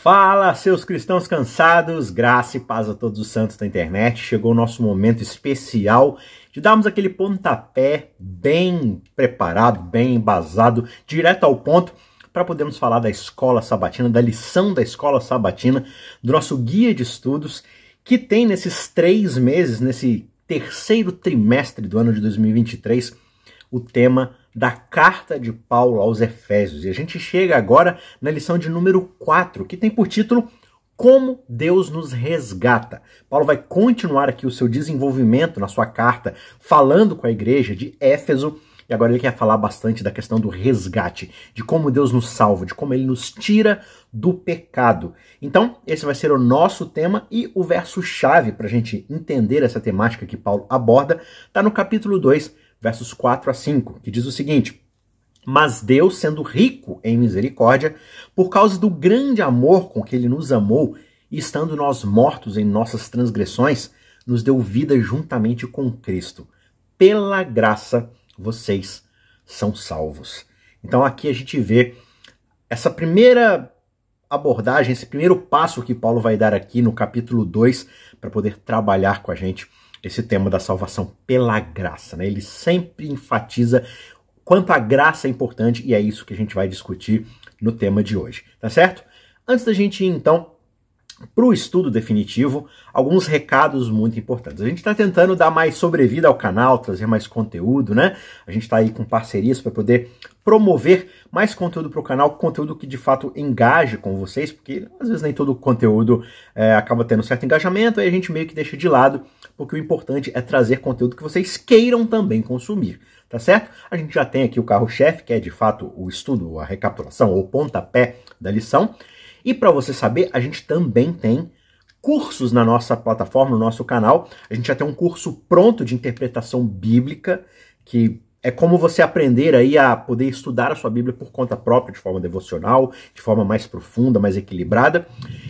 Fala, seus cristãos cansados, graça e paz a todos os santos da internet. Chegou o nosso momento especial de darmos aquele pontapé bem preparado, bem embasado, direto ao ponto, para podermos falar da escola sabatina, da lição da escola sabatina, do nosso guia de estudos, que tem nesses 3 meses, nesse terceiro trimestre do ano de 2023, o tema da carta de Paulo aos Efésios. E a gente chega agora na lição de número 4, que tem por título Como Deus nos resgata. Paulo vai continuar aqui o seu desenvolvimento na sua carta, falando com a igreja de Éfeso, e agora ele quer falar bastante da questão do resgate, de como Deus nos salva, de como ele nos tira do pecado. Então, esse vai ser o nosso tema, e o verso-chave para a gente entender essa temática que Paulo aborda está no capítulo 2, versos 4 a 5, que diz o seguinte: Mas Deus, sendo rico em misericórdia, por causa do grande amor com que ele nos amou, e estando nós mortos em nossas transgressões, nos deu vida juntamente com Cristo. Pela graça, vocês são salvos. Então aqui a gente vê essa primeira abordagem, esse primeiro passo que Paulo vai dar aqui no capítulo 2, para poder trabalhar com a gente esse tema da salvação pela graça, né? Ele sempre enfatiza quanto a graça é importante, e é isso que a gente vai discutir no tema de hoje, tá certo? Antes da gente ir, então, para o estudo definitivo, alguns recados muito importantes. A gente está tentando dar mais sobrevida ao canal, trazer mais conteúdo, né? A gente está aí com parcerias para poder promover mais conteúdo para o canal, conteúdo que de fato engaje com vocês, porque às vezes nem todo conteúdo acaba tendo certo engajamento, aí a gente meio que deixa de lado, porque o importante é trazer conteúdo que vocês queiram também consumir, tá certo? A gente já tem aqui o carro-chefe, que é de fato o estudo, a recapitulação ou pontapé da lição. E para você saber, a gente também tem cursos na nossa plataforma, no nosso canal. A gente já tem um curso pronto de interpretação bíblica, que é como você aprender aí a poder estudar a sua Bíblia por conta própria, de forma devocional, de forma mais profunda, mais equilibrada.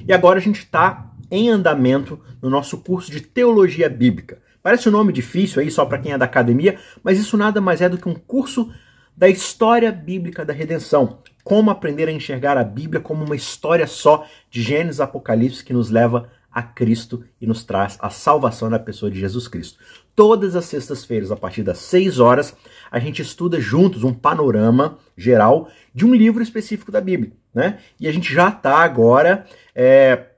E agora a gente está em andamento no nosso curso de teologia bíblica. Parece um nome difícil aí só para quem é da academia, mas isso nada mais é do que um curso da história bíblica da redenção. Como aprender a enxergar a Bíblia como uma história só de Gênesis e Apocalipse que nos leva a Cristo e nos traz a salvação na pessoa de Jesus Cristo. Todas as sextas-feiras, a partir das 6 horas, a gente estuda juntos um panorama geral de um livro específico da Bíblia, né? E a gente já está agora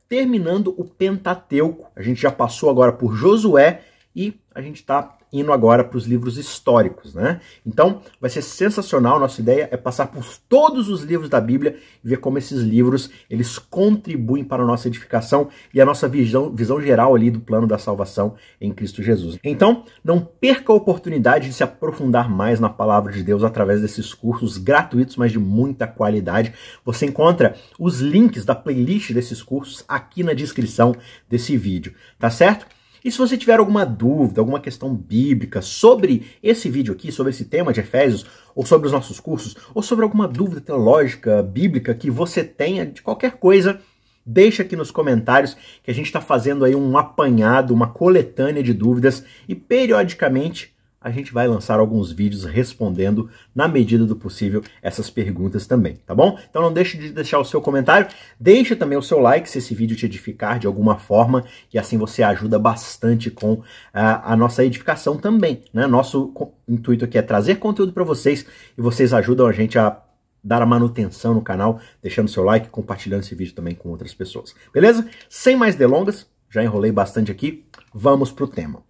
terminando o Pentateuco. A gente já passou agora por Josué e a gente está indo agora para os livros históricos, né? Então, vai ser sensacional. Nossa ideia é passar por todos os livros da Bíblia e ver como esses livros, eles contribuem para a nossa edificação e a nossa visão geral ali do plano da salvação em Cristo Jesus. Então, não perca a oportunidade de se aprofundar mais na palavra de Deus através desses cursos gratuitos, mas de muita qualidade. Você encontra os links da playlist desses cursos aqui na descrição desse vídeo, tá certo? E se você tiver alguma dúvida, alguma questão bíblica sobre esse vídeo aqui, sobre esse tema de Efésios, ou sobre os nossos cursos, ou sobre alguma dúvida teológica, bíblica que você tenha de qualquer coisa, deixa aqui nos comentários que a gente está fazendo aí um apanhado, uma coletânea de dúvidas, e periodicamente a gente vai lançar alguns vídeos respondendo, na medida do possível, essas perguntas também, tá bom? Então não deixe de deixar o seu comentário, deixa também o seu like se esse vídeo te edificar de alguma forma, e assim você ajuda bastante com a nossa edificação também, né? Nosso intuito aqui é trazer conteúdo para vocês, e vocês ajudam a gente a dar a manutenção no canal, deixando seu like, compartilhando esse vídeo também com outras pessoas, beleza? Sem mais delongas, já enrolei bastante aqui, vamos pro tema.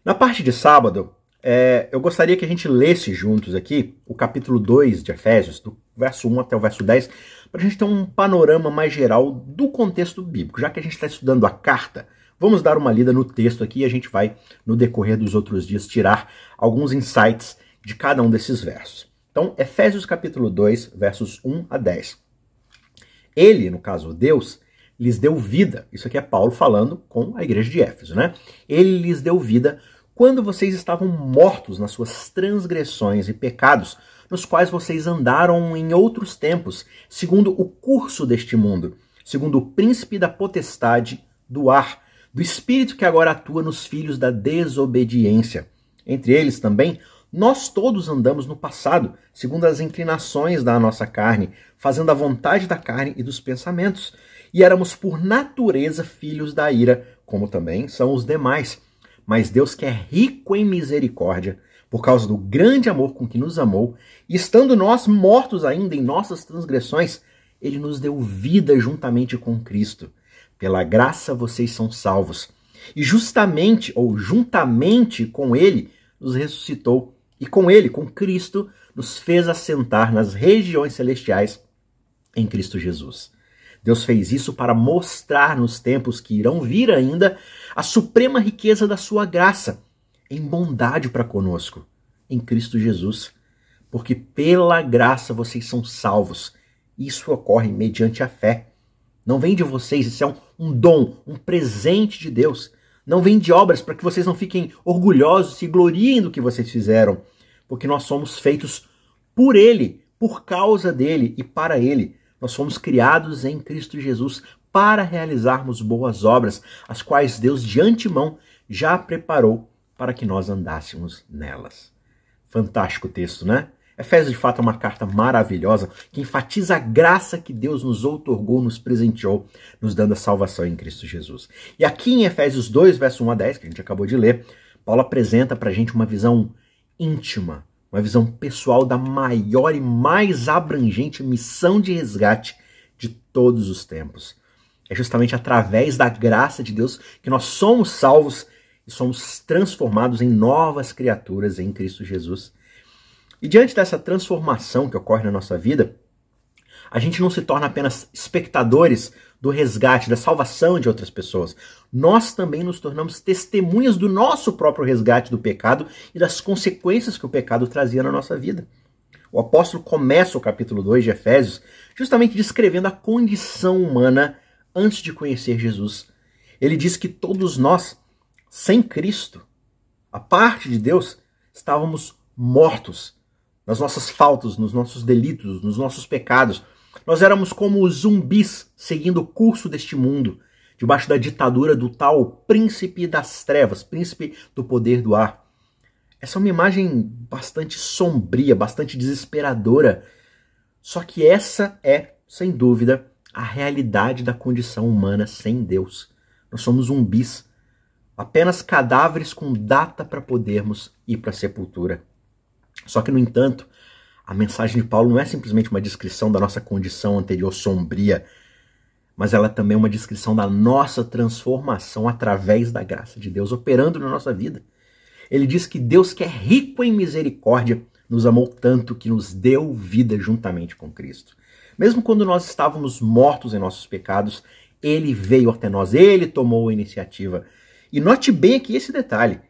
Na parte de sábado, eu gostaria que a gente lesse juntos aqui o capítulo 2 de Efésios, do verso 1 até o verso 10, para a gente ter um panorama mais geral do contexto bíblico. Já que a gente está estudando a carta, vamos dar uma lida no texto aqui e a gente vai, no decorrer dos outros dias, tirar alguns insights de cada um desses versos. Então, Efésios capítulo 2, versos 1 a 10. Ele, no caso Deus, lhes deu vida. Isso aqui é Paulo falando com a igreja de Éfeso, né? Ele lhes deu vida quando vocês estavam mortos nas suas transgressões e pecados, nos quais vocês andaram em outros tempos, segundo o curso deste mundo, segundo o príncipe da potestade do ar, do espírito que agora atua nos filhos da desobediência. Entre eles também, nós todos andamos no passado, segundo as inclinações da nossa carne, fazendo a vontade da carne e dos pensamentos. e éramos por natureza filhos da ira, como também são os demais. Mas Deus, que é rico em misericórdia, por causa do grande amor com que nos amou, e estando nós mortos ainda em nossas transgressões, ele nos deu vida juntamente com Cristo. Pela graça vocês são salvos. E justamente, ou juntamente com ele, nos ressuscitou. E com ele, com Cristo, nos fez assentar nas regiões celestiais em Cristo Jesus. Deus fez isso para mostrar nos tempos que irão vir ainda a suprema riqueza da sua graça, em bondade para conosco, em Cristo Jesus. Porque pela graça vocês são salvos. Isso ocorre mediante a fé. Não vem de vocês, isso é um dom, um presente de Deus. Não vem de obras para que vocês não fiquem orgulhosos, se gloriem do que vocês fizeram. Porque nós somos feitos por Ele, por causa dEle e para Ele. Nós fomos criados em Cristo Jesus para realizarmos boas obras, as quais Deus de antemão já preparou para que nós andássemos nelas. Fantástico texto, né? Efésios, de fato, é uma carta maravilhosa que enfatiza a graça que Deus nos outorgou, nos presenteou, nos dando a salvação em Cristo Jesus. E aqui em Efésios 2, verso 1 a 10, que a gente acabou de ler, Paulo apresenta para a gente uma visão íntima, uma visão pessoal da maior e mais abrangente missão de resgate de todos os tempos. É justamente através da graça de Deus que nós somos salvos e somos transformados em novas criaturas em Cristo Jesus. E diante dessa transformação que ocorre na nossa vida, a gente não se torna apenas espectadores do resgate, da salvação de outras pessoas. Nós também nos tornamos testemunhas do nosso próprio resgate do pecado e das consequências que o pecado trazia na nossa vida. O apóstolo começa o capítulo 2 de Efésios justamente descrevendo a condição humana antes de conhecer Jesus. Ele diz que todos nós, sem Cristo, a parte de Deus, estávamos mortos nas nossas faltas, nos nossos delitos, nos nossos pecados. Nós éramos como zumbis seguindo o curso deste mundo, debaixo da ditadura do tal príncipe das trevas, príncipe do poder do ar. Essa é uma imagem bastante sombria, bastante desesperadora. Só que essa é, sem dúvida, a realidade da condição humana sem Deus. Nós somos zumbis, apenas cadáveres com data para podermos ir para a sepultura. Só que, no entanto, a mensagem de Paulo não é simplesmente uma descrição da nossa condição anterior sombria, mas ela também é uma descrição da nossa transformação através da graça de Deus operando na nossa vida. Ele diz que Deus, que é rico em misericórdia, nos amou tanto que nos deu vida juntamente com Cristo. Mesmo quando nós estávamos mortos em nossos pecados, Ele veio até nós, Ele tomou a iniciativa. E note bem aqui esse detalhe.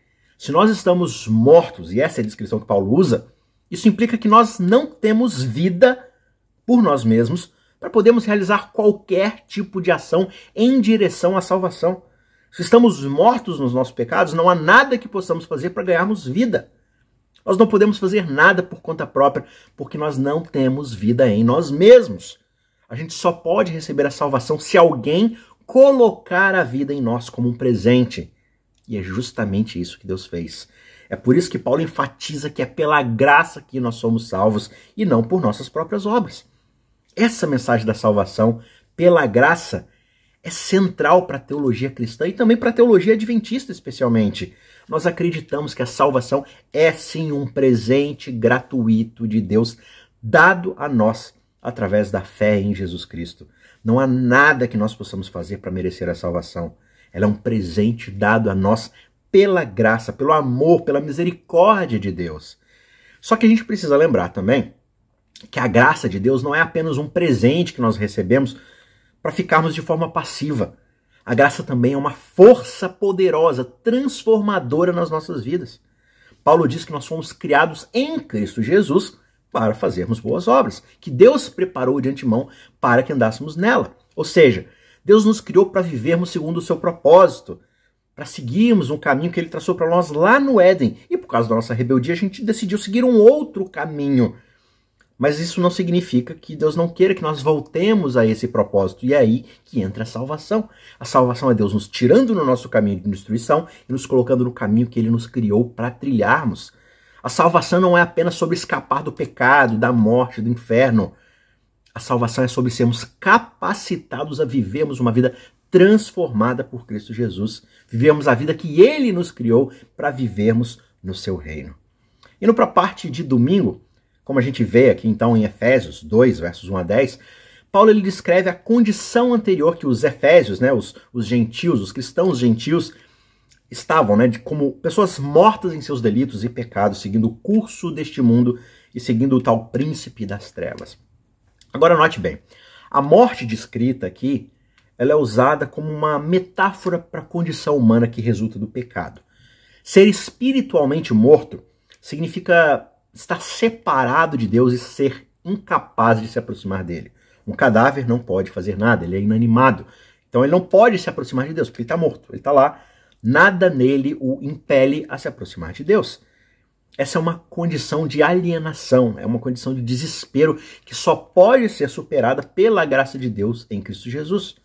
Se nós estamos mortos, e essa é a descrição que Paulo usa, isso implica que nós não temos vida por nós mesmos para podermos realizar qualquer tipo de ação em direção à salvação. Se estamos mortos nos nossos pecados, não há nada que possamos fazer para ganharmos vida. Nós não podemos fazer nada por conta própria, porque nós não temos vida em nós mesmos. A gente só pode receber a salvação se alguém colocar a vida em nós como um presente. E é justamente isso que Deus fez. É por isso que Paulo enfatiza que é pela graça que nós somos salvos e não por nossas próprias obras. Essa mensagem da salvação pela graça é central para a teologia cristã e também para a teologia adventista especialmente. Nós acreditamos que a salvação é sim um presente gratuito de Deus dado a nós através da fé em Jesus Cristo. Não há nada que nós possamos fazer para merecer a salvação. Ela é um presente dado a nós pela graça, pelo amor, pela misericórdia de Deus. Só que a gente precisa lembrar também que a graça de Deus não é apenas um presente que nós recebemos para ficarmos de forma passiva. A graça também é uma força poderosa, transformadora nas nossas vidas. Paulo diz que nós fomos criados em Cristo Jesus para fazermos boas obras, que Deus preparou de antemão para que andássemos nela. Ou seja, Deus nos criou para vivermos segundo o seu propósito, para seguirmos um caminho que Ele traçou para nós lá no Éden. E por causa da nossa rebeldia, a gente decidiu seguir um outro caminho. Mas isso não significa que Deus não queira que nós voltemos a esse propósito. E é aí que entra a salvação. A salvação é Deus nos tirando no nosso caminho de destruição e nos colocando no caminho que Ele nos criou para trilharmos. A salvação não é apenas sobre escapar do pecado, da morte, do inferno. A salvação é sobre sermos capacitados a vivermos uma vida transformada por Cristo Jesus. Vivermos a vida que Ele nos criou para vivermos no seu reino. Indo para a parte de domingo, como a gente vê aqui então em Efésios 2, versos 1 a 10, Paulo ele descreve a condição anterior que os efésios, né, os gentios, os cristãos gentios, estavam, né, como pessoas mortas em seus delitos e pecados, seguindo o curso deste mundo e seguindo o tal príncipe das trevas. Agora note bem, a morte descrita aqui, ela é usada como uma metáfora para a condição humana que resulta do pecado. Ser espiritualmente morto significa estar separado de Deus e ser incapaz de se aproximar dele. Um cadáver não pode fazer nada, ele é inanimado. Então ele não pode se aproximar de Deus, porque ele está morto, ele está lá. Nada nele o impele a se aproximar de Deus. Essa é uma condição de alienação, é uma condição de desespero que só pode ser superada pela graça de Deus em Cristo Jesus.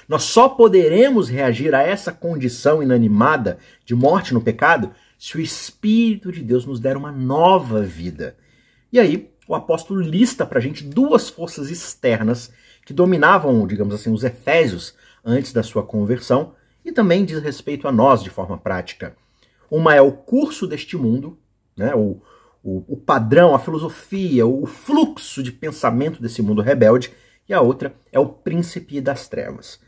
Nós só poderemos reagir a essa condição inanimada de morte no pecado se o Espírito de Deus nos der uma nova vida. E aí, o apóstolo lista para a gente duas forças externas que dominavam, digamos assim, os efésios antes da sua conversão e também diz respeito a nós de forma prática. Uma é o curso deste mundo, né, o padrão, a filosofia, o fluxo de pensamento desse mundo rebelde, e a outra é o príncipe das trevas.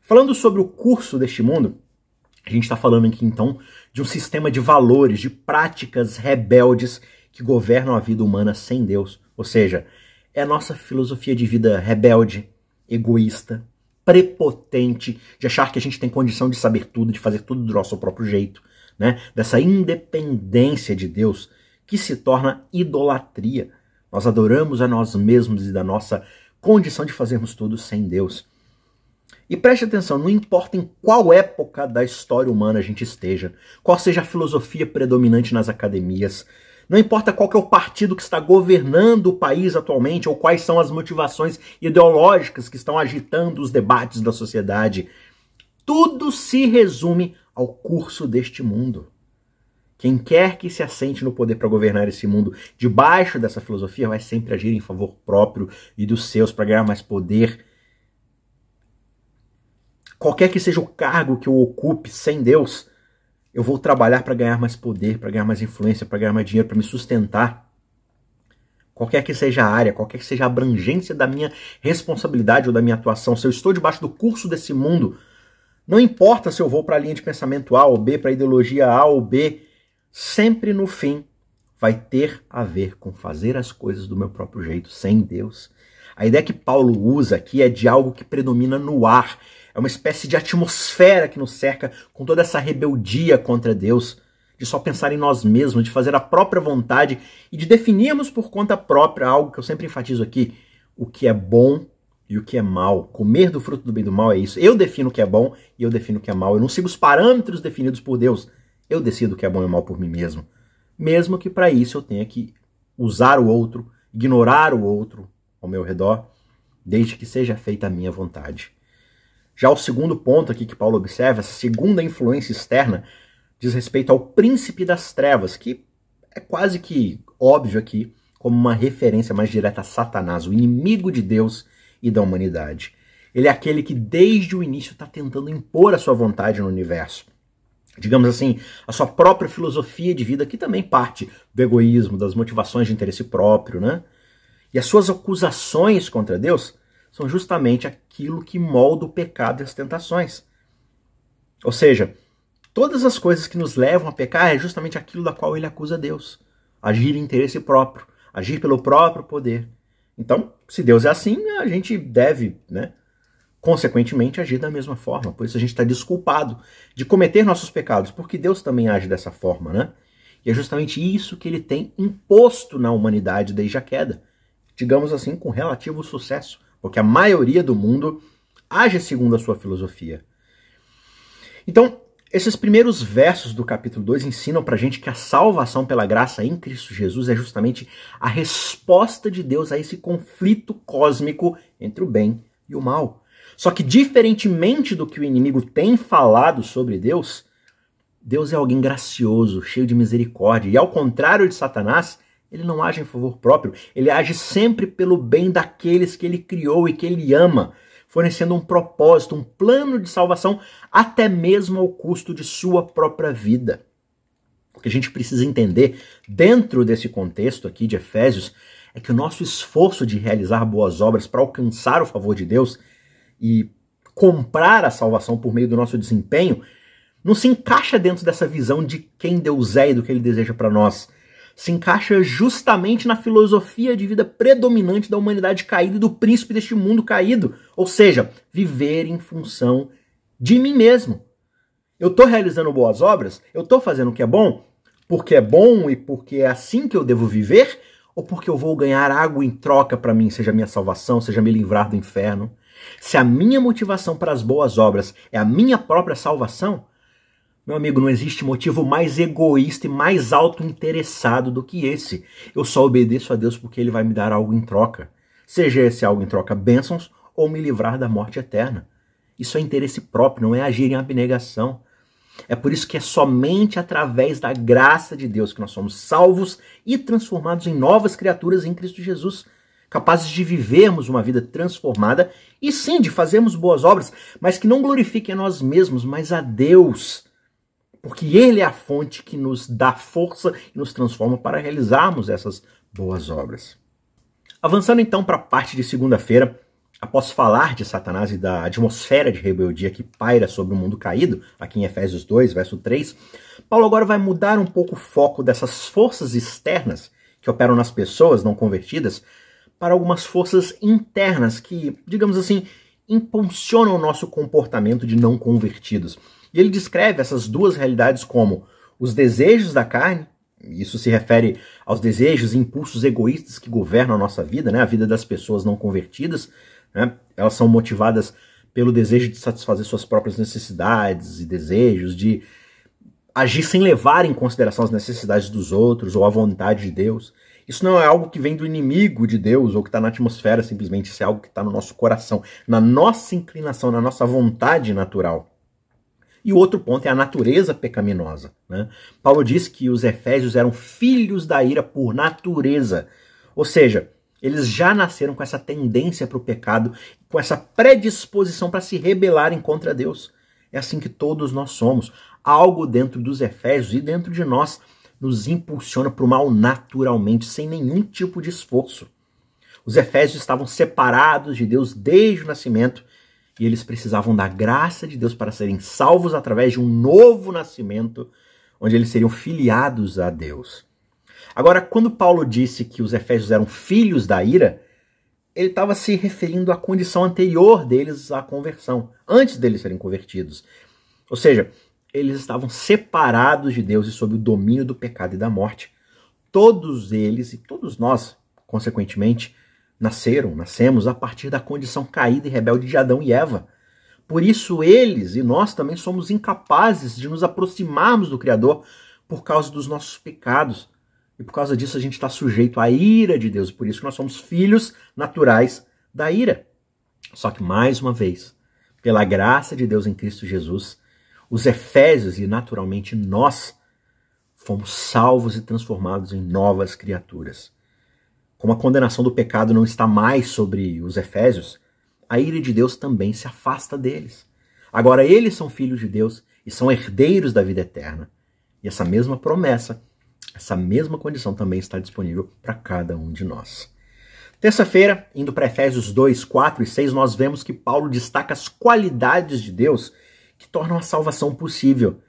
Falando sobre o curso deste mundo, a gente está falando aqui então de um sistema de valores, de práticas rebeldes que governam a vida humana sem Deus. Ou seja, é a nossa filosofia de vida rebelde, egoísta, prepotente, de achar que a gente tem condição de saber tudo, de fazer tudo do nosso próprio jeito, né? Dessa independência de Deus que se torna idolatria. Nós adoramos a nós mesmos e da nossa condição de fazermos tudo sem Deus. E preste atenção, não importa em qual época da história humana a gente esteja, qual seja a filosofia predominante nas academias, não importa qual que é o partido que está governando o país atualmente ou quais são as motivações ideológicas que estão agitando os debates da sociedade, tudo se resume ao curso deste mundo. Quem quer que se assente no poder para governar esse mundo debaixo dessa filosofia vai sempre agir em favor próprio e dos seus para ganhar mais poder. Qualquer que seja o cargo que eu ocupe sem Deus, eu vou trabalhar para ganhar mais poder, para ganhar mais influência, para ganhar mais dinheiro, para me sustentar. Qualquer que seja a área, qualquer que seja a abrangência da minha responsabilidade ou da minha atuação, se eu estou debaixo do curso desse mundo, não importa se eu vou para a linha de pensamento A ou B, para a ideologia A ou B, sempre no fim vai ter a ver com fazer as coisas do meu próprio jeito, sem Deus. A ideia que Paulo usa aqui é de algo que predomina no ar. É uma espécie de atmosfera que nos cerca com toda essa rebeldia contra Deus, de só pensar em nós mesmos, de fazer a própria vontade e de definirmos por conta própria algo que eu sempre enfatizo aqui, o que é bom e o que é mal. Comer do fruto do bem e do mal é isso. Eu defino o que é bom e eu defino o que é mal. Eu não sigo os parâmetros definidos por Deus. Eu decido o que é bom e mal por mim mesmo. Mesmo que para isso eu tenha que usar o outro, ignorar o outro ao meu redor, desde que seja feita a minha vontade. Já o segundo ponto aqui que Paulo observa, essa segunda influência externa, diz respeito ao príncipe das trevas, que é quase que óbvio aqui como uma referência mais direta a Satanás, o inimigo de Deus e da humanidade. Ele é aquele que desde o início está tentando impor a sua vontade no universo. Digamos assim, a sua própria filosofia de vida, que também parte do egoísmo, das motivações de interesse próprio, né? E as suas acusações contra Deus são justamente aquilo que molda o pecado e as tentações. Ou seja, todas as coisas que nos levam a pecar é justamente aquilo da qual ele acusa Deus. Agir em interesse próprio, agir pelo próprio poder. Então, se Deus é assim, a gente deve, né, consequentemente, agir da mesma forma. Por isso a gente está desculpado de cometer nossos pecados, porque Deus também age dessa forma, né? E é justamente isso que ele tem imposto na humanidade desde a queda. Digamos assim, com relativo sucesso, porque a maioria do mundo age segundo a sua filosofia. Então, esses primeiros versos do capítulo 2 ensinam pra gente que a salvação pela graça em Cristo Jesus é justamente a resposta de Deus a esse conflito cósmico entre o bem e o mal. Só que, diferentemente do que o inimigo tem falado sobre Deus, Deus é alguém gracioso, cheio de misericórdia. E ao contrário de Satanás, Ele não age em favor próprio, ele age sempre pelo bem daqueles que ele criou e que ele ama, fornecendo um propósito, um plano de salvação, até mesmo ao custo de sua própria vida. O que a gente precisa entender dentro desse contexto aqui de Efésios é que o nosso esforço de realizar boas obras para alcançar o favor de Deus e comprar a salvação por meio do nosso desempenho não se encaixa dentro dessa visão de quem Deus é e do que ele deseja para nós. Se encaixa justamente na filosofia de vida predominante da humanidade caída e do príncipe deste mundo caído. Ou seja, viver em função de mim mesmo. Eu estou realizando boas obras? Eu estou fazendo o que é bom? Porque é bom e porque é assim que eu devo viver? Ou porque eu vou ganhar algo em troca para mim, seja a minha salvação, seja me livrar do inferno? Se a minha motivação para as boas obras é a minha própria salvação, meu amigo, não existe motivo mais egoísta e mais autointeressado do que esse. Eu só obedeço a Deus porque Ele vai me dar algo em troca. Seja esse algo em troca bênçãos ou me livrar da morte eterna. Isso é interesse próprio, não é agir em abnegação. É por isso que é somente através da graça de Deus que nós somos salvos e transformados em novas criaturas em Cristo Jesus, capazes de vivermos uma vida transformada e sim, de fazermos boas obras, mas que não glorifiquem a nós mesmos, mas a Deus, porque Ele é a fonte que nos dá força e nos transforma para realizarmos essas boas obras. Avançando então para a parte de segunda-feira, após falar de Satanás e da atmosfera de rebeldia que paira sobre o mundo caído, aqui em Efésios 2, verso 3, Paulo agora vai mudar um pouco o foco dessas forças externas que operam nas pessoas não convertidas para algumas forças internas que, digamos assim, impulsionam o nosso comportamento de não convertidos. E ele descreve essas duas realidades como os desejos da carne, isso se refere aos desejos e impulsos egoístas que governam a nossa vida, né? A vida das pessoas não convertidas, né? Elas são motivadas pelo desejo de satisfazer suas próprias necessidades e desejos, de agir sem levar em consideração as necessidades dos outros ou a vontade de Deus. Isso não é algo que vem do inimigo de Deus ou que está na atmosfera, simplesmente. Isso é algo que está no nosso coração, na nossa inclinação, na nossa vontade natural. E o outro ponto é a natureza pecaminosa, né? Paulo diz que os efésios eram filhos da ira por natureza. Ou seja, eles já nasceram com essa tendência para o pecado, com essa predisposição para se rebelarem contra Deus. É assim que todos nós somos. Algo dentro dos efésios e dentro de nós nos impulsiona para o mal naturalmente, sem nenhum tipo de esforço. Os efésios estavam separados de Deus desde o nascimento e eles precisavam da graça de Deus para serem salvos através de um novo nascimento, onde eles seriam filiados a Deus. Agora, quando Paulo disse que os efésios eram filhos da ira, ele estava se referindo à condição anterior deles à conversão, antes deles serem convertidos. Ou seja, eles estavam separados de Deus e sob o domínio do pecado e da morte. Todos eles e todos nós, consequentemente, nascemos a partir da condição caída e rebelde de Adão e Eva. Por isso eles e nós também somos incapazes de nos aproximarmos do Criador por causa dos nossos pecados. E por causa disso a gente está sujeito à ira de Deus. Por isso que nós somos filhos naturais da ira. Só que mais uma vez, pela graça de Deus em Cristo Jesus, os efésios e naturalmente nós fomos salvos e transformados em novas criaturas. Como a condenação do pecado não está mais sobre os efésios, a ira de Deus também se afasta deles. Agora eles são filhos de Deus e são herdeiros da vida eterna. E essa mesma promessa, essa mesma condição também está disponível para cada um de nós. Terça-feira, indo para Efésios 2, 4 e 6, nós vemos que Paulo destaca as qualidades de Deus que tornam a salvação possível.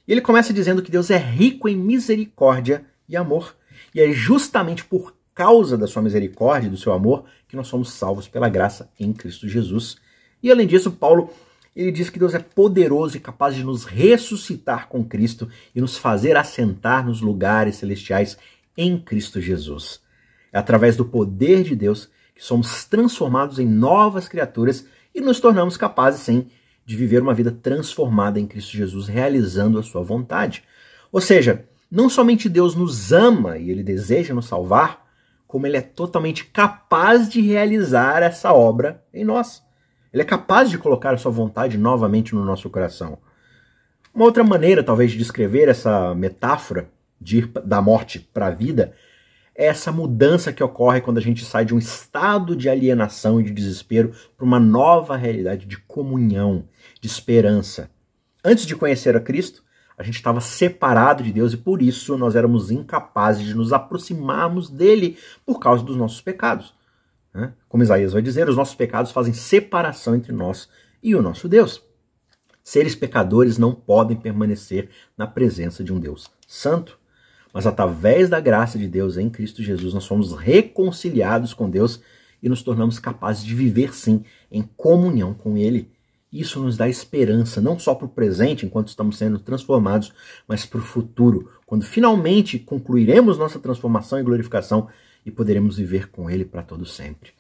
E ele começa dizendo que Deus é rico em misericórdia e amor. E é justamente por causa da sua misericórdia e do seu amor que nós somos salvos pela graça em Cristo Jesus. E além disso, Paulo ele diz que Deus é poderoso e capaz de nos ressuscitar com Cristo e nos fazer assentar nos lugares celestiais em Cristo Jesus. É através do poder de Deus que somos transformados em novas criaturas e nos tornamos capazes, sim, de viver uma vida transformada em Cristo Jesus, realizando a sua vontade. Ou seja, não somente Deus nos ama e Ele deseja nos salvar, como Ele é totalmente capaz de realizar essa obra em nós. Ele é capaz de colocar a sua vontade novamente no nosso coração. Uma outra maneira, talvez, de descrever essa metáfora de ir da morte para a vida é essa mudança que ocorre quando a gente sai de um estado de alienação e de desespero para uma nova realidade de comunhão, de esperança. Antes de conhecer a Cristo, a gente estava separado de Deus e por isso nós éramos incapazes de nos aproximarmos dele por causa dos nossos pecados. Como Isaías vai dizer, os nossos pecados fazem separação entre nós e o nosso Deus. Seres pecadores não podem permanecer na presença de um Deus santo, mas através da graça de Deus em Cristo Jesus nós somos reconciliados com Deus e nos tornamos capazes de viver sim em comunhão com Ele. Isso nos dá esperança, não só para o presente, enquanto estamos sendo transformados, mas para o futuro, quando finalmente concluiremos nossa transformação e glorificação e poderemos viver com Ele para todo sempre.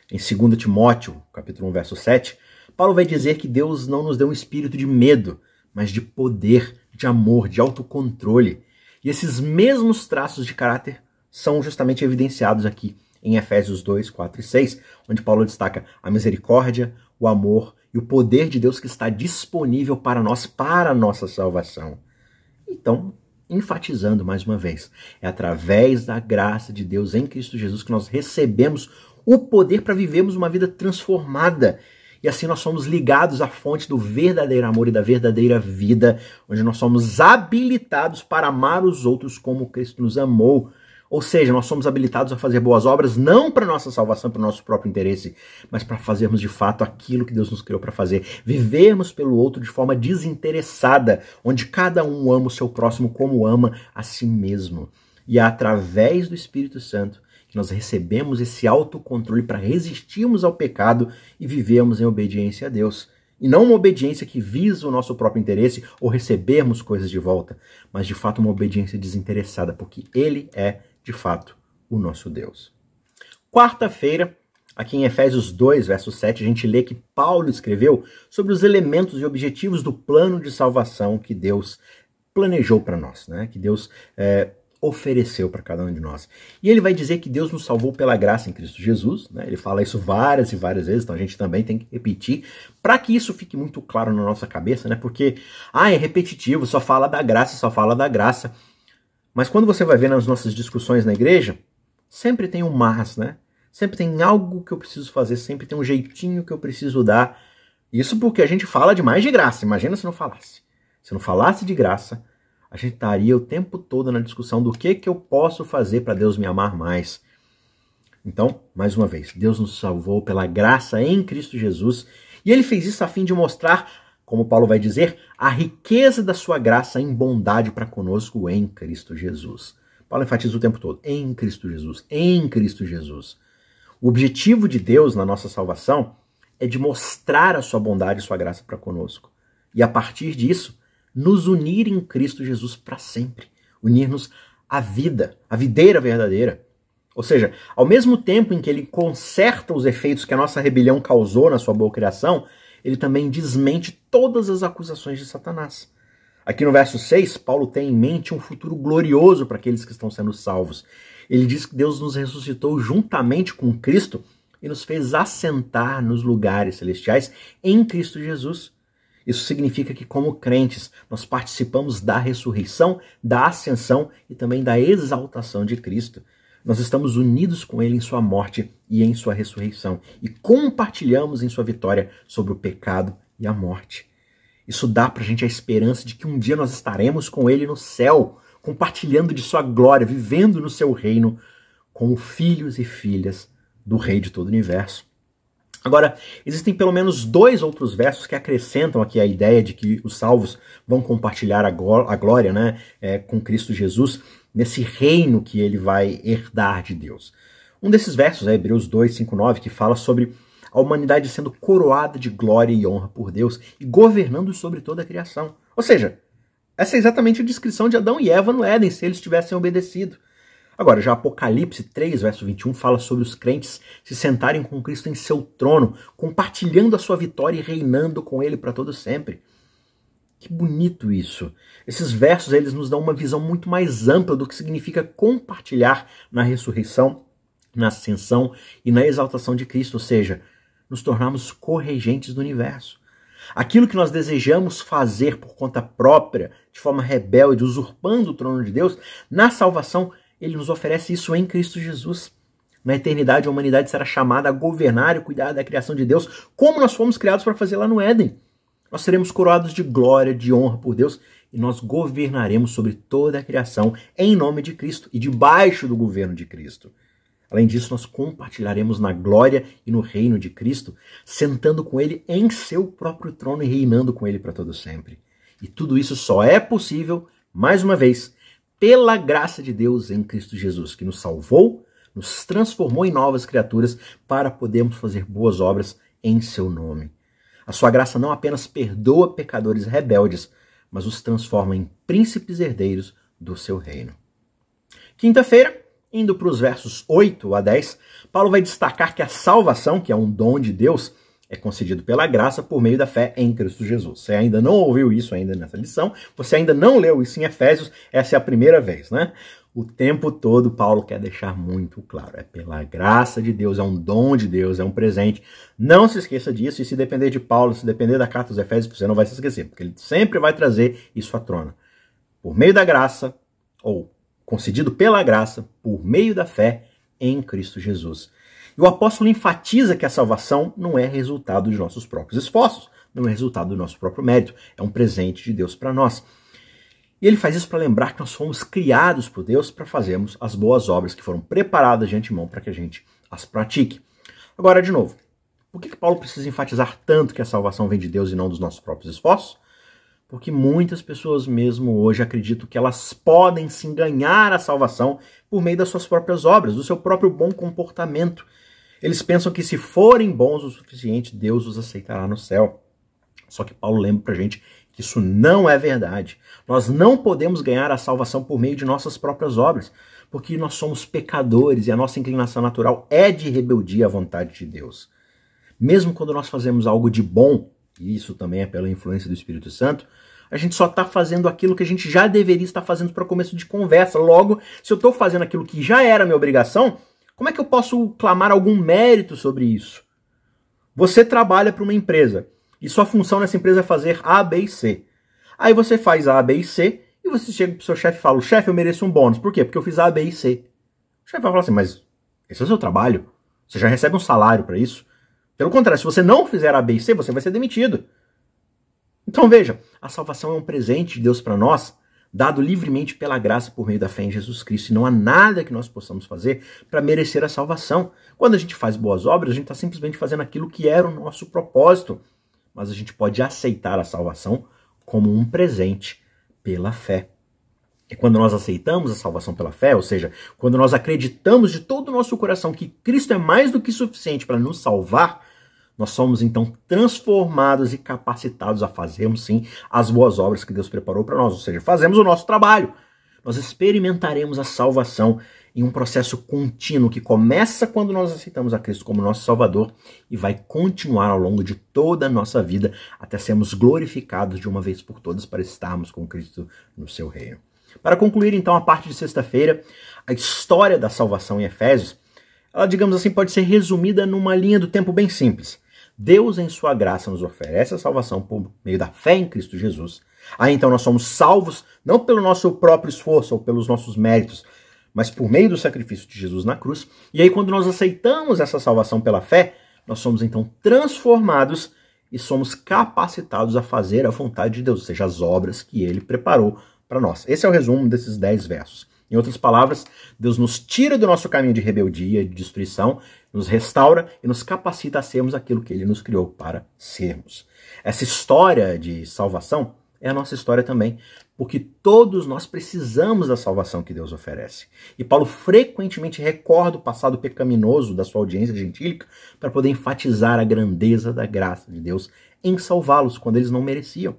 Em 2 Timóteo, capítulo 1, verso 7, Paulo vai dizer que Deus não nos deu um espírito de medo, mas de poder, de amor, de autocontrole. E esses mesmos traços de caráter são justamente evidenciados aqui em Efésios 2, 4 e 6, onde Paulo destaca a misericórdia, o amor e o poder de Deus que está disponível para nós, para a nossa salvação. Então, enfatizando mais uma vez, é através da graça de Deus em Cristo Jesus que nós recebemos o poder para vivermos uma vida transformada. E assim nós somos ligados à fonte do verdadeiro amor e da verdadeira vida, onde nós somos habilitados para amar os outros como Cristo nos amou. Ou seja, nós somos habilitados a fazer boas obras não para nossa salvação, para o nosso próprio interesse, mas para fazermos de fato aquilo que Deus nos criou para fazer. Vivermos pelo outro de forma desinteressada, onde cada um ama o seu próximo como ama a si mesmo. E é através do Espírito Santo que nós recebemos esse autocontrole para resistirmos ao pecado e vivermos em obediência a Deus. E não uma obediência que visa o nosso próprio interesse ou recebermos coisas de volta, mas de fato uma obediência desinteressada, porque Ele é de fato o nosso Deus. Quarta-feira, aqui em Efésios 2, verso 7, a gente lê que Paulo escreveu sobre os elementos e objetivos do plano de salvação que Deus planejou para nós, né? Que Deus ofereceu para cada um de nós. E ele vai dizer que Deus nos salvou pela graça em Cristo Jesus, né? Ele fala isso várias e várias vezes, então a gente também tem que repetir, para que isso fique muito claro na nossa cabeça, né? Porque, é repetitivo, só fala da graça, só fala da graça. Mas quando você vai ver nas nossas discussões na igreja, sempre tem um mas, né? Sempre tem algo que eu preciso fazer, sempre tem um jeitinho que eu preciso dar. Isso porque a gente fala demais de graça, imagina se não falasse. Se não falasse de graça, a gente estaria o tempo todo na discussão do que eu posso fazer para Deus me amar mais. Então, mais uma vez, Deus nos salvou pela graça em Cristo Jesus, e Ele fez isso a fim de mostrar, como Paulo vai dizer, a riqueza da sua graça em bondade para conosco em Cristo Jesus. Paulo enfatiza o tempo todo, em Cristo Jesus, em Cristo Jesus. O objetivo de Deus na nossa salvação é de mostrar a sua bondade e sua graça para conosco. E a partir disso, nos unir em Cristo Jesus para sempre. Unir-nos à vida, à videira verdadeira. Ou seja, ao mesmo tempo em que ele conserta os efeitos que a nossa rebelião causou na sua boa criação, ele também desmente todas as acusações de Satanás. Aqui no verso 6, Paulo tem em mente um futuro glorioso para aqueles que estão sendo salvos. Ele diz que Deus nos ressuscitou juntamente com Cristo e nos fez assentar nos lugares celestiais em Cristo Jesus. Isso significa que, como crentes, nós participamos da ressurreição, da ascensão e também da exaltação de Cristo. Nós estamos unidos com Ele em sua morte e em sua ressurreição e compartilhamos em sua vitória sobre o pecado e a morte. Isso dá para a gente a esperança de que um dia nós estaremos com Ele no céu, compartilhando de sua glória, vivendo no seu reino como filhos e filhas do Rei de todo o universo. Agora, existem pelo menos 2 outros versos que acrescentam aqui a ideia de que os salvos vão compartilhar a glória, né, com Cristo Jesus, nesse reino que ele vai herdar de Deus. Um desses versos é Hebreus 2, 5, 9, que fala sobre a humanidade sendo coroada de glória e honra por Deus e governando sobre toda a criação. Ou seja, essa é exatamente a descrição de Adão e Eva no Éden, se eles tivessem obedecido. Agora, já Apocalipse 3, verso 21, fala sobre os crentes se sentarem com Cristo em seu trono, compartilhando a sua vitória e reinando com Ele para todo sempre. Que bonito isso! Esses versos eles nos dão uma visão muito mais ampla do que significa compartilhar na ressurreição, na ascensão e na exaltação de Cristo, ou seja, nos tornarmos corregentes do universo. Aquilo que nós desejamos fazer por conta própria, de forma rebelde, usurpando o trono de Deus, na salvação, ele nos oferece isso em Cristo Jesus. Na eternidade, a humanidade será chamada a governar e cuidar da criação de Deus, como nós fomos criados para fazer lá no Éden. Nós seremos coroados de glória, de honra por Deus, e nós governaremos sobre toda a criação em nome de Cristo e debaixo do governo de Cristo. Além disso, nós compartilharemos na glória e no reino de Cristo, sentando com ele em seu próprio trono e reinando com ele para todo sempre. E tudo isso só é possível, mais uma vez, pela graça de Deus em Cristo Jesus, que nos salvou, nos transformou em novas criaturas para podermos fazer boas obras em seu nome. A sua graça não apenas perdoa pecadores rebeldes, mas os transforma em príncipes herdeiros do seu reino. Quinta-feira, indo para os versos 8 a 10, Paulo vai destacar que a salvação, que é um dom de Deus, é concedido pela graça por meio da fé em Cristo Jesus. Você ainda não ouviu isso ainda nessa lição, você ainda não leu isso em Efésios, essa é a primeira vez, né? O tempo todo Paulo quer deixar muito claro, é pela graça de Deus, é um dom de Deus, é um presente. Não se esqueça disso, e se depender de Paulo, se depender da carta dos Efésios, você não vai se esquecer, porque ele sempre vai trazer isso à tona. Por meio da graça, ou concedido pela graça, por meio da fé em Cristo Jesus. E o apóstolo enfatiza que a salvação não é resultado dos nossos próprios esforços, não é resultado do nosso próprio mérito, é um presente de Deus para nós. E ele faz isso para lembrar que nós fomos criados por Deus para fazermos as boas obras que foram preparadas de antemão para que a gente as pratique. Agora, de novo, por que Paulo precisa enfatizar tanto que a salvação vem de Deus e não dos nossos próprios esforços? Porque muitas pessoas mesmo hoje acreditam que elas podem sim ganhar a salvação por meio das suas próprias obras, do seu próprio bom comportamento. Eles pensam que se forem bons o suficiente, Deus os aceitará no céu. Só que Paulo lembra pra gente que isso não é verdade. Nós não podemos ganhar a salvação por meio de nossas próprias obras, porque nós somos pecadores e a nossa inclinação natural é de rebeldia à vontade de Deus. Mesmo quando nós fazemos algo de bom, e isso também é pela influência do Espírito Santo, a gente só está fazendo aquilo que a gente já deveria estar fazendo para começo de conversa. Logo, se eu estou fazendo aquilo que já era minha obrigação, como é que eu posso clamar algum mérito sobre isso? Você trabalha para uma empresa e sua função nessa empresa é fazer A, B e C. Aí você faz A, B e C e você chega para o seu chefe e fala: chefe, eu mereço um bônus. Por quê? Porque eu fiz A, B e C. O chefe vai falar assim: mas esse é o seu trabalho? Você já recebe um salário para isso? Pelo contrário, se você não fizer A, B e C, você vai ser demitido. Então veja, a salvação é um presente de Deus para nós, dado livremente pela graça por meio da fé em Jesus Cristo. E não há nada que nós possamos fazer para merecer a salvação. Quando a gente faz boas obras, a gente está simplesmente fazendo aquilo que era o nosso propósito. Mas a gente pode aceitar a salvação como um presente pela fé. E quando nós aceitamos a salvação pela fé, ou seja, quando nós acreditamos de todo o nosso coração que Cristo é mais do que suficiente para nos salvar, nós somos então transformados e capacitados a fazermos sim as boas obras que Deus preparou para nós, ou seja, fazemos o nosso trabalho. Nós experimentaremos a salvação em um processo contínuo que começa quando nós aceitamos a Cristo como nosso Salvador e vai continuar ao longo de toda a nossa vida até sermos glorificados de uma vez por todas para estarmos com Cristo no seu reino. Para concluir então a parte de sexta-feira, a história da salvação em Efésios, ela, digamos assim, pode ser resumida numa linha do tempo bem simples. Deus, em sua graça, nos oferece a salvação por meio da fé em Cristo Jesus. Aí então nós somos salvos não pelo nosso próprio esforço ou pelos nossos méritos, mas por meio do sacrifício de Jesus na cruz. E aí quando nós aceitamos essa salvação pela fé, nós somos então transformados e somos capacitados a fazer a vontade de Deus, ou seja, as obras que Ele preparou para nós. Esse é o resumo desses 10 versos. Em outras palavras, Deus nos tira do nosso caminho de rebeldia e de destruição, nos restaura e nos capacita a sermos aquilo que Ele nos criou para sermos. Essa história de salvação é a nossa história também, porque todos nós precisamos da salvação que Deus oferece. E Paulo frequentemente recorda o passado pecaminoso da sua audiência gentílica para poder enfatizar a grandeza da graça de Deus em salvá-los quando eles não mereciam.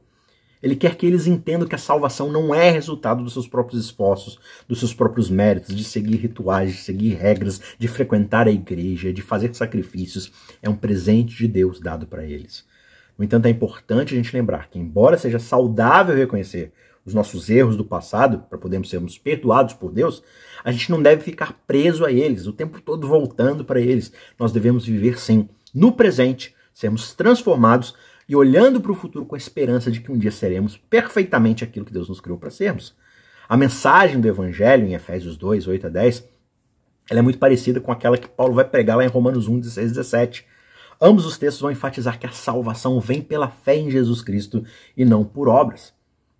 Ele quer que eles entendam que a salvação não é resultado dos seus próprios esforços, dos seus próprios méritos, de seguir rituais, de seguir regras, de frequentar a igreja, de fazer sacrifícios. É um presente de Deus dado para eles. No entanto, é importante a gente lembrar que, embora seja saudável reconhecer os nossos erros do passado, para podermos sermos perdoados por Deus, a gente não deve ficar preso a eles, o tempo todo voltando para eles. Nós devemos viver, sim, no presente, sermos transformados e olhando para o futuro com a esperança de que um dia seremos perfeitamente aquilo que Deus nos criou para sermos. A mensagem do Evangelho, em Efésios 2, 8 a 10, ela é muito parecida com aquela que Paulo vai pregar lá em Romanos 1, 16 e 17. Ambos os textos vão enfatizar que a salvação vem pela fé em Jesus Cristo e não por obras.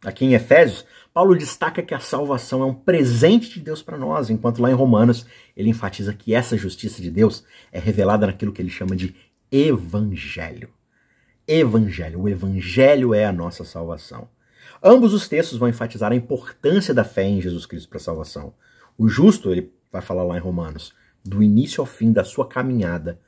Aqui em Efésios, Paulo destaca que a salvação é um presente de Deus para nós, enquanto lá em Romanos ele enfatiza que essa justiça de Deus é revelada naquilo que ele chama de Evangelho. Evangelho, o Evangelho é a nossa salvação. Ambos os textos vão enfatizar a importância da fé em Jesus Cristo para a salvação. O justo, ele vai falar lá em Romanos, do início ao fim da sua caminhada,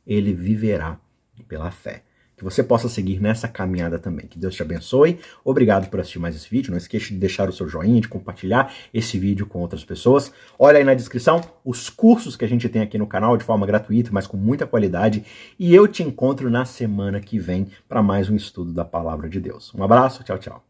ele viverá pela fé. Que você possa seguir nessa caminhada também. Que Deus te abençoe. Obrigado por assistir mais esse vídeo. Não esqueça de deixar o seu joinha, de compartilhar esse vídeo com outras pessoas. Olha aí na descrição os cursos que a gente tem aqui no canal de forma gratuita, mas com muita qualidade. E eu te encontro na semana que vem para mais um estudo da Palavra de Deus. Um abraço, tchau, tchau.